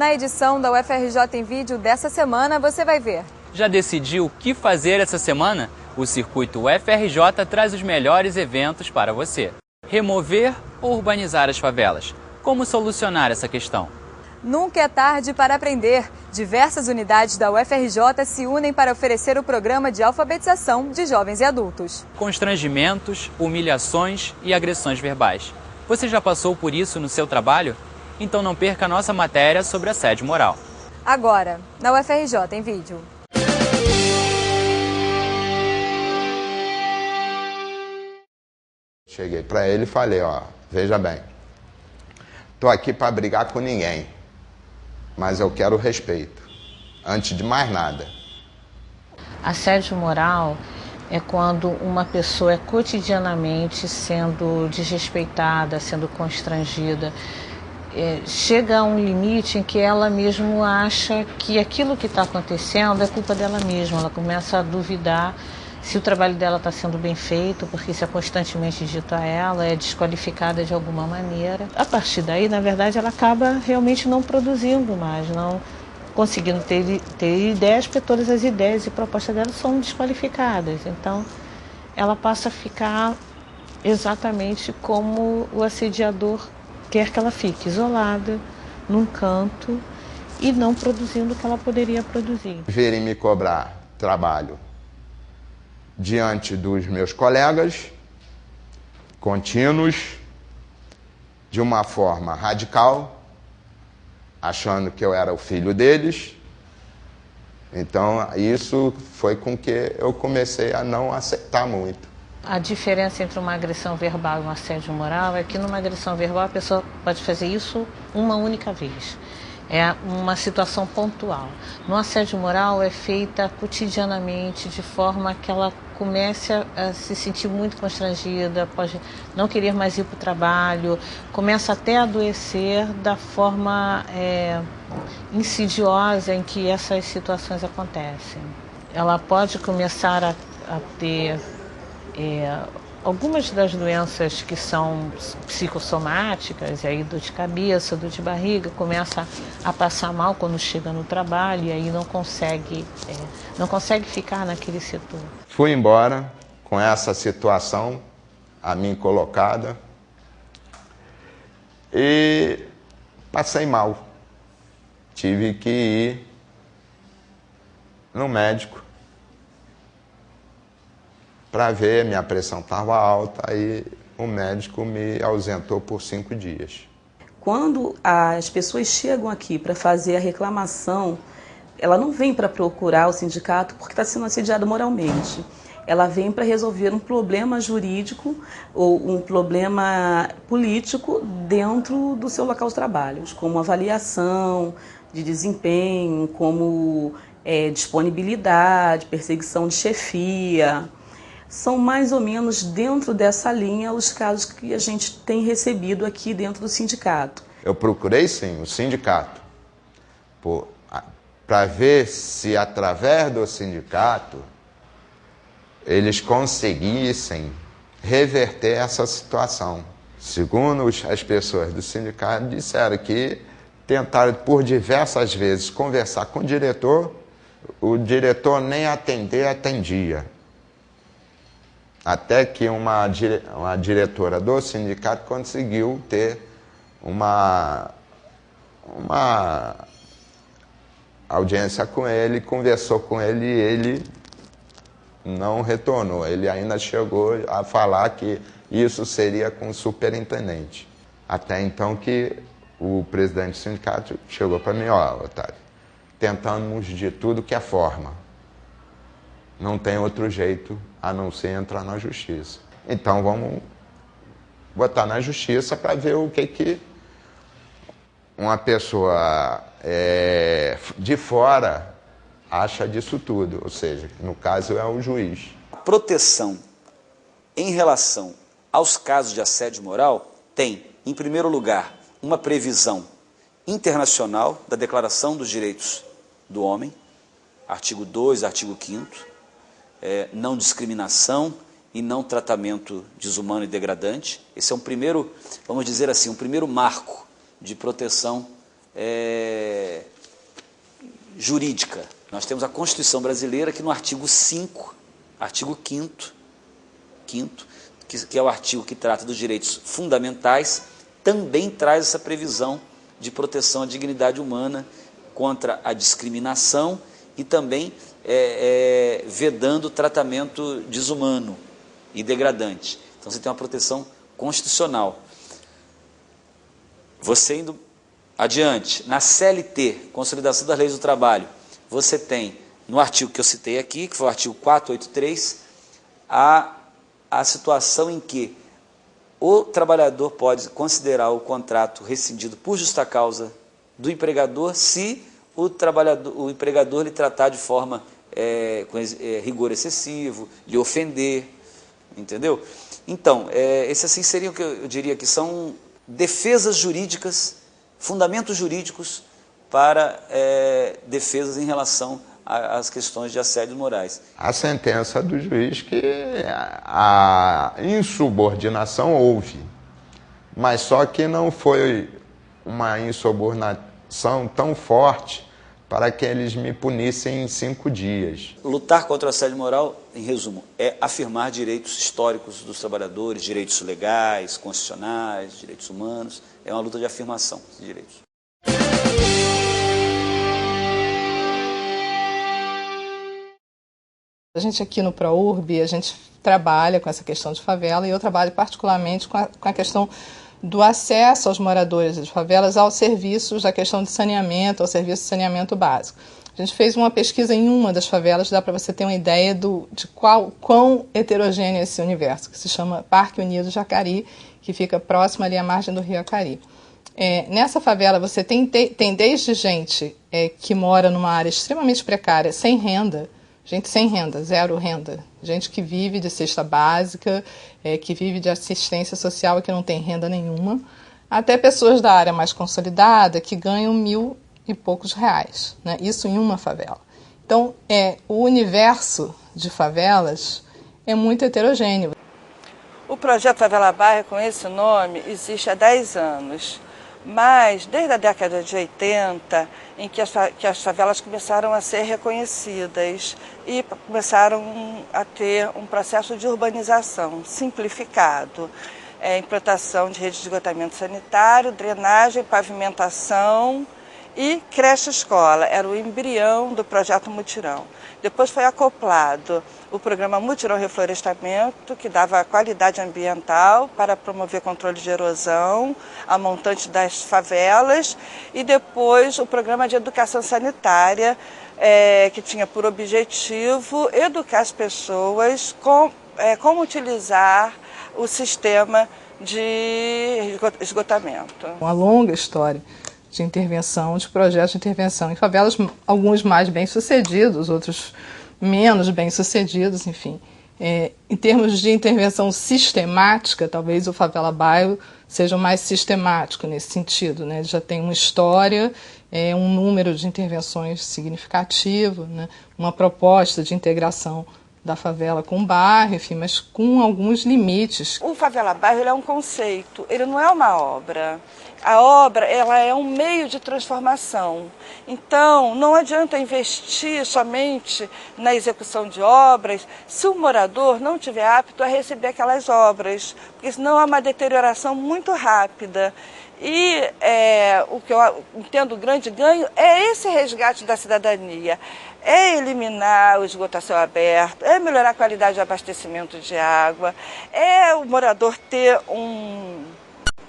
Na edição da UFRJ em Vídeo dessa semana, você vai ver. Já decidiu o que fazer essa semana? O Circuito UFRJ traz os melhores eventos para você. Remover ou urbanizar as favelas? Como solucionar essa questão? Nunca é tarde para aprender. Diversas unidades da UFRJ se unem para oferecer o programa de alfabetização de jovens e adultos. Constrangimentos, humilhações e agressões verbais. Você já passou por isso no seu trabalho? Então não perca a nossa matéria sobre assédio moral. Agora, na UFRJ em Vídeo. Cheguei para ele e falei, veja bem, tô aqui para brigar com ninguém, mas eu quero respeito, antes de mais nada. Assédio moral é quando uma pessoa é cotidianamente sendo desrespeitada, sendo constrangida. Chega a um limite em que ela mesma acha que aquilo que está acontecendo é culpa dela mesma. Ela começa a duvidar se o trabalho dela está sendo bem feito, porque isso é constantemente dito a ela, é desqualificada de alguma maneira. A partir daí, na verdade, ela acaba realmente não produzindo mais, não conseguindo ter ideias, porque todas as ideias e propostas dela são desqualificadas. Então, ela passa a ficar exatamente como o assediador quer que ela fique, isolada, num canto e não produzindo o que ela poderia produzir. Virem me cobrar trabalho diante dos meus colegas, contínuos, de uma forma radical, achando que eu era o filho deles. Então, isso foi com que eu comecei a não aceitar muito. A diferença entre uma agressão verbal e um assédio moral é que numa agressão verbal a pessoa pode fazer isso uma única vez. É uma situação pontual. No assédio moral é feita cotidianamente, de forma que ela comece a se sentir muito constrangida, pode não querer mais ir para o trabalho, começa até a adoecer da forma insidiosa em que essas situações acontecem. Ela pode começar a ter algumas das doenças que são psicossomáticas, e aí dor de cabeça, dor de barriga, começa a passar mal quando chega no trabalho e aí não consegue ficar naquele setor. Fui embora com essa situação a mim colocada e passei mal. Tive que ir no médico para ver, minha pressão estava alta, aí o médico me ausentou por 5 dias. Quando as pessoas chegam aqui para fazer a reclamação, ela não vem para procurar o sindicato porque está sendo assediada moralmente. Ela vem para resolver um problema jurídico ou um problema político dentro do seu local de trabalho, como avaliação de desempenho, como disponibilidade, perseguição de chefia. São mais ou menos dentro dessa linha os casos que a gente tem recebido aqui dentro do sindicato. Eu procurei sim o sindicato para ver se através do sindicato eles conseguissem reverter essa situação. Segundo as pessoas do sindicato disseram que tentaram por diversas vezes conversar com o diretor nem atendia. Até que uma diretora do sindicato conseguiu ter uma audiência com ele, conversou com ele e ele não retornou. Ele ainda chegou a falar que isso seria com o superintendente. Até então que o presidente do sindicato chegou para mim, Otário, tentamos de tudo que é forma. Não tem outro jeito a não ser entrar na justiça. Então vamos botar na justiça para ver o que uma pessoa de fora acha disso tudo. Ou seja, no caso é o juiz. A proteção em relação aos casos de assédio moral tem, em primeiro lugar, uma previsão internacional da Declaração dos Direitos do Homem, artigo 2, artigo 5º, não discriminação e não tratamento desumano e degradante. Esse é um primeiro, vamos dizer assim, um primeiro marco de proteção jurídica. Nós temos a Constituição Brasileira que no artigo 5, artigo 5º, que é o artigo que trata dos direitos fundamentais, também traz essa previsão de proteção à dignidade humana contra a discriminação e também vedando o tratamento desumano e degradante. Então você tem uma proteção constitucional. Você indo adiante, na CLT, Consolidação das Leis do Trabalho, você tem, no artigo que eu citei aqui, que foi o artigo 483, a situação em que o trabalhador pode considerar o contrato rescindido por justa causa do empregador se o empregador lhe tratar de forma com rigor excessivo, lhe ofender, entendeu? Então, esses assim seriam o que eu diria que são defesas jurídicas, fundamentos jurídicos para defesas em relação às questões de assédios morais. A sentença do juiz que a insubordinação houve, mas só que não foi uma insubordinação tão forte para que eles me punissem em 5 dias. Lutar contra o assédio moral, em resumo, é afirmar direitos históricos dos trabalhadores, direitos legais, constitucionais, direitos humanos. É uma luta de afirmação de direitos. A gente aqui no ProURB, a gente trabalha com essa questão de favela e eu trabalho particularmente com a questão do acesso aos moradores de favelas aos serviços da questão de saneamento, ao serviço de saneamento básico. A gente fez uma pesquisa em uma das favelas, dá para você ter uma ideia de quão heterogêneo é esse universo, que se chama Parque Unido Jacari, que fica próximo ali à margem do Rio Acari. Nessa favela você tem desde gente que mora numa área extremamente precária, sem renda, gente sem renda, zero renda, gente que vive de cesta básica, que vive de assistência social e que não tem renda nenhuma, até pessoas da área mais consolidada que ganham 1.000 e poucos reais, né? Isso em uma favela. Então, o universo de favelas é muito heterogêneo. O projeto Favela Bairro, com esse nome, existe há 10 anos. Mas, desde a década de 80, em que as favelas começaram a ser reconhecidas e começaram a ter um processo de urbanização simplificado, implantação de rede de esgotamento sanitário, drenagem, pavimentação e creche-escola. Era o embrião do projeto Mutirão. Depois foi acoplado o programa Mutirão Reflorestamento, que dava qualidade ambiental para promover controle de erosão, a montante das favelas, e depois o programa de educação sanitária, que tinha por objetivo educar as pessoas como utilizar o sistema de esgotamento. Uma longa história de intervenção, de projetos de intervenção em favelas, alguns mais bem-sucedidos, outros menos bem-sucedidos, enfim. Em termos de intervenção sistemática, talvez o Favela Bairro seja o mais sistemático nesse sentido, né? Ele já tem uma história, um número de intervenções significativo, né? Uma proposta de integração da favela com o bairro, enfim, mas com alguns limites. O Favela Bairro é um conceito, ele não é uma obra. A obra ela é um meio de transformação. Então, não adianta investir somente na execução de obras se o morador não estiver apto a receber aquelas obras, porque senão há uma deterioração muito rápida. E o que eu entendo grande ganho é esse resgate da cidadania, é eliminar o esgoto a céu aberto, é melhorar a qualidade de abastecimento de água, é o morador ter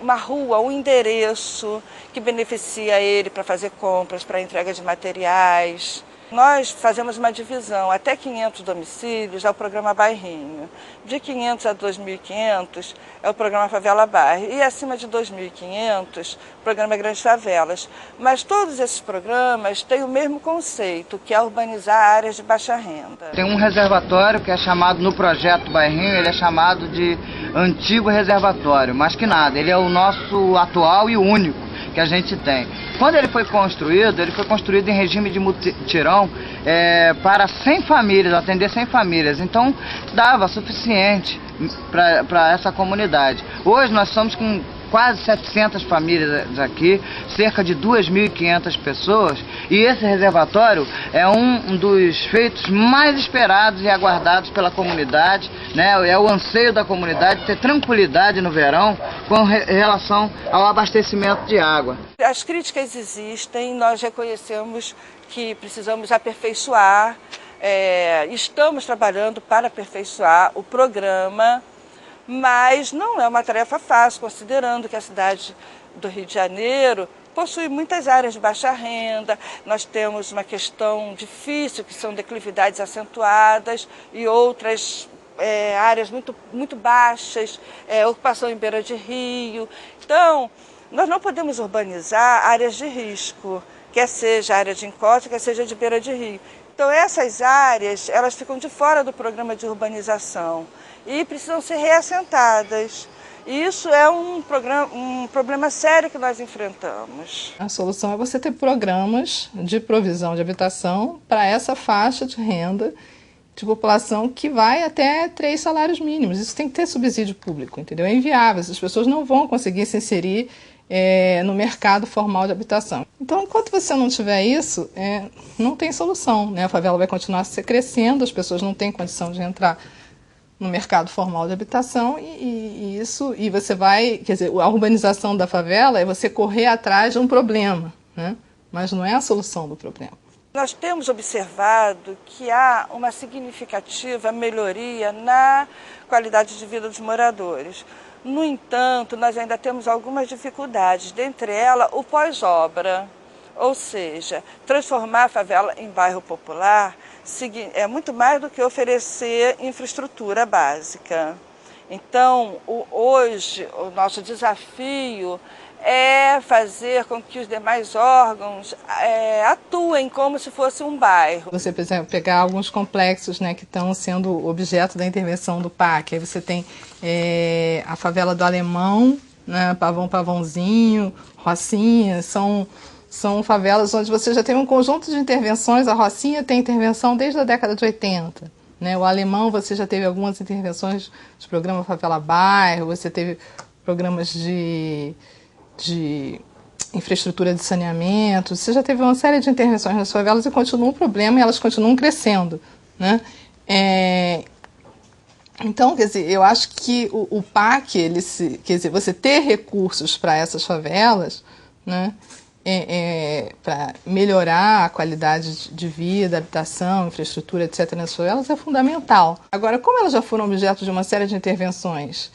uma rua, um endereço que beneficia ele para fazer compras, para entrega de materiais. Nós fazemos uma divisão, até 500 domicílios é o programa Bairrinho, de 500 a 2.500 é o programa Favela Bairro e acima de 2.500 o programa Grandes Favelas. Mas todos esses programas têm o mesmo conceito, que é urbanizar áreas de baixa renda. Tem um reservatório que é chamado, no projeto Bairrinho, ele é chamado de antigo reservatório, mas que nada, ele é o nosso atual e o único que a gente tem. Quando ele foi construído em regime de mutirão para 100 famílias, atender 100 famílias. Então, dava suficiente para essa comunidade. Hoje nós estamos com quase 700 famílias aqui, cerca de 2.500 pessoas, e esse reservatório é um dos feitos mais esperados e aguardados pela comunidade, né? É o anseio da comunidade ter tranquilidade no verão com relação ao abastecimento de água. As críticas existem, nós reconhecemos que precisamos aperfeiçoar, estamos trabalhando para aperfeiçoar o programa, mas não é uma tarefa fácil, considerando que a cidade do Rio de Janeiro possui muitas áreas de baixa renda, nós temos uma questão difícil, que são declividades acentuadas e outras áreas muito baixas, ocupação em beira de rio. Então, nós não podemos urbanizar áreas de risco, quer seja área de encosta, quer seja de beira de rio. Então, essas áreas, elas ficam de fora do programa de urbanização e precisam ser reassentadas. E isso é um problema sério que nós enfrentamos. A solução é você ter programas de provisão de habitação para essa faixa de renda de população que vai até 3 salários mínimos. Isso tem que ter subsídio público, entendeu? É inviável, as pessoas não vão conseguir se inserir no mercado formal de habitação. Então, enquanto você não tiver isso, não tem solução, né? A favela vai continuar crescendo, as pessoas não têm condição de entrar no mercado formal de habitação e você vai, quer dizer, a urbanização da favela é você correr atrás de um problema, né? Mas não é a solução do problema. Nós temos observado que há uma significativa melhoria na qualidade de vida dos moradores. No entanto, nós ainda temos algumas dificuldades, dentre elas o pós-obra, ou seja, transformar a favela em bairro popular é muito mais do que oferecer infraestrutura básica. Então, hoje, o nosso desafio é fazer com que os demais órgãos atuem como se fosse um bairro. Você, por exemplo, pegar alguns complexos, né, que estão sendo objeto da intervenção do PAC. Aí você tem a favela do Alemão, né, Pavãozinho, Rocinha, são favelas onde você já tem um conjunto de intervenções. A Rocinha tem intervenção desde a década de 80. Né? O Alemão, você já teve algumas intervenções de programa Favela Bairro, você teve programas de infraestrutura de saneamento, você já teve uma série de intervenções nas favelas e continua um problema e elas continuam crescendo. Né? Então, quer dizer, eu acho que o PAC, quer dizer, você ter recursos para essas favelas, né? Para melhorar a qualidade de vida, habitação, infraestrutura, etc. nas favelas é fundamental. Agora, como elas já foram objeto de uma série de intervenções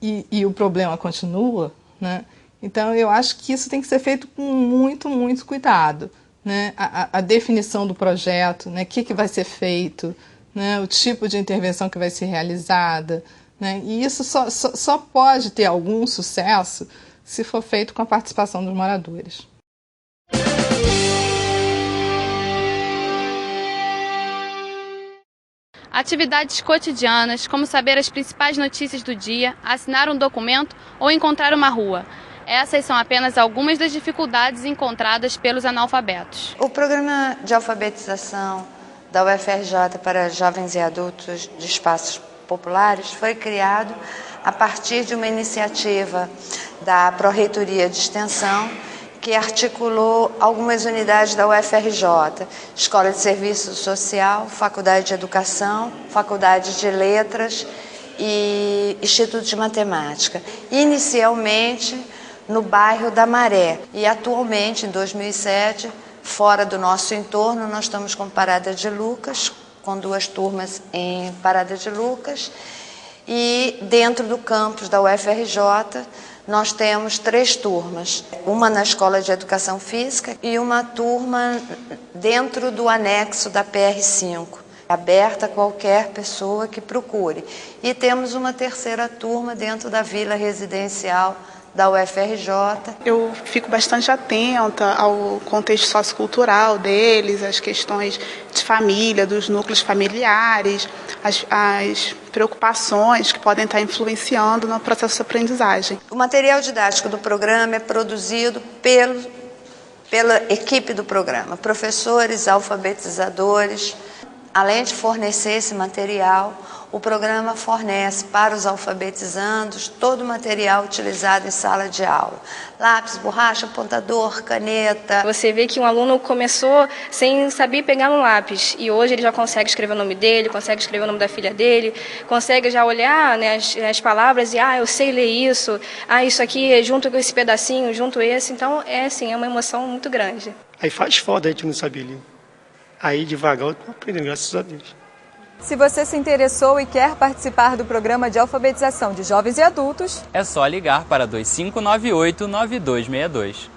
e o problema continua, né? Então eu acho que isso tem que ser feito com muito, muito cuidado. Né? A definição do projeto, né? O que vai ser feito, né? O tipo de intervenção que vai ser realizada. Né? E isso só pode ter algum sucesso se for feito com a participação dos moradores. Atividades cotidianas, como saber as principais notícias do dia, assinar um documento ou encontrar uma rua. Essas são apenas algumas das dificuldades encontradas pelos analfabetos. O programa de alfabetização da UFRJ para jovens e adultos de espaços populares foi criado a partir de uma iniciativa da Pró-Reitoria de Extensão, que articulou algumas unidades da UFRJ, Escola de Serviço Social, Faculdade de Educação, Faculdade de Letras e Instituto de Matemática. Inicialmente no bairro da Maré e atualmente, em 2007, fora do nosso entorno, nós estamos com Parada de Lucas, com 2 turmas em Parada de Lucas, e dentro do campus da UFRJ nós temos 3 turmas, uma na Escola de Educação Física e uma turma dentro do anexo da PR5, aberta a qualquer pessoa que procure. E temos uma 3ª turma dentro da Vila Residencial da UFRJ. Eu fico bastante atenta ao contexto sociocultural deles, as questões de família, dos núcleos familiares, as preocupações que podem estar influenciando no processo de aprendizagem. O material didático do programa é produzido pela equipe do programa, professores, alfabetizadores. Além de fornecer esse material, o programa fornece para os alfabetizandos todo o material utilizado em sala de aula. Lápis, borracha, apontador, caneta. Você vê que um aluno começou sem saber pegar no lápis e hoje ele já consegue escrever o nome dele, consegue escrever o nome da filha dele, consegue já olhar, né, as palavras e eu sei ler isso, isso aqui junto com esse pedacinho, junto esse. Então é assim, é uma emoção muito grande. Aí faz foda a gente não saber ler. Aí devagar eu tô aprendendo, graças a Deus. Se você se interessou e quer participar do programa de alfabetização de jovens e adultos, é só ligar para 2598-9262.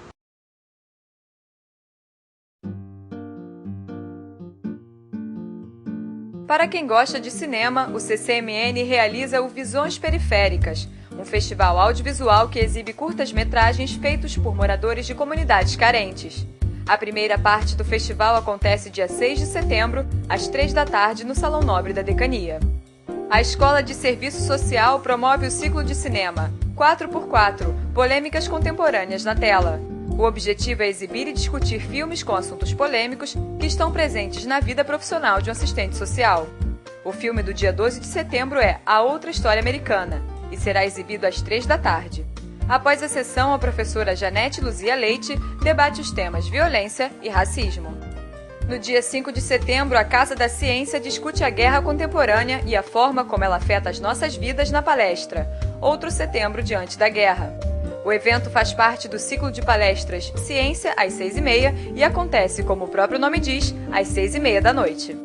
Para quem gosta de cinema, o CCMN realiza o Visões Periféricas, um festival audiovisual que exibe curtas-metragens feitos por moradores de comunidades carentes. A primeira parte do festival acontece dia 6 de setembro, às 3 da tarde, no Salão Nobre da Decania. A Escola de Serviço Social promove o ciclo de cinema 4x4, Polêmicas Contemporâneas na Tela. O objetivo é exibir e discutir filmes com assuntos polêmicos que estão presentes na vida profissional de um assistente social. O filme do dia 12 de setembro é A Outra História Americana e será exibido às 3 da tarde. Após a sessão, a professora Janete Luzia Leite debate os temas violência e racismo. No dia 5 de setembro, a Casa da Ciência discute a guerra contemporânea e a forma como ela afeta as nossas vidas na palestra Outro Setembro Diante da Guerra. O evento faz parte do ciclo de palestras Ciência às 6h30 e acontece, como o próprio nome diz, às 6h30 da noite.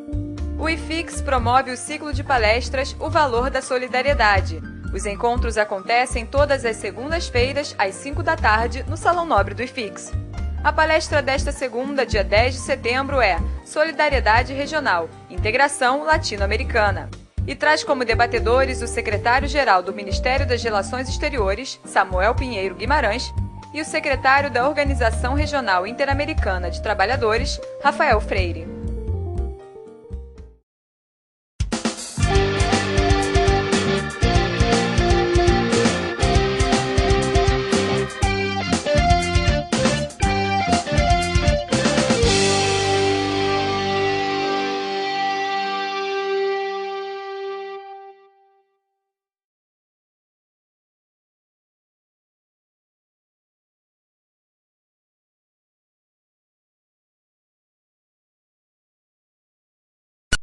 O IFIX promove o ciclo de palestras O Valor da Solidariedade. Os encontros acontecem todas as segundas-feiras, às 5 da tarde, no Salão Nobre do IFIX. A palestra desta segunda, dia 10 de setembro, é Solidariedade Regional, Integração Latino-Americana. E traz como debatedores o secretário-geral do Ministério das Relações Exteriores, Samuel Pinheiro Guimarães, e o secretário da Organização Regional Interamericana de Trabalhadores, Rafael Freire.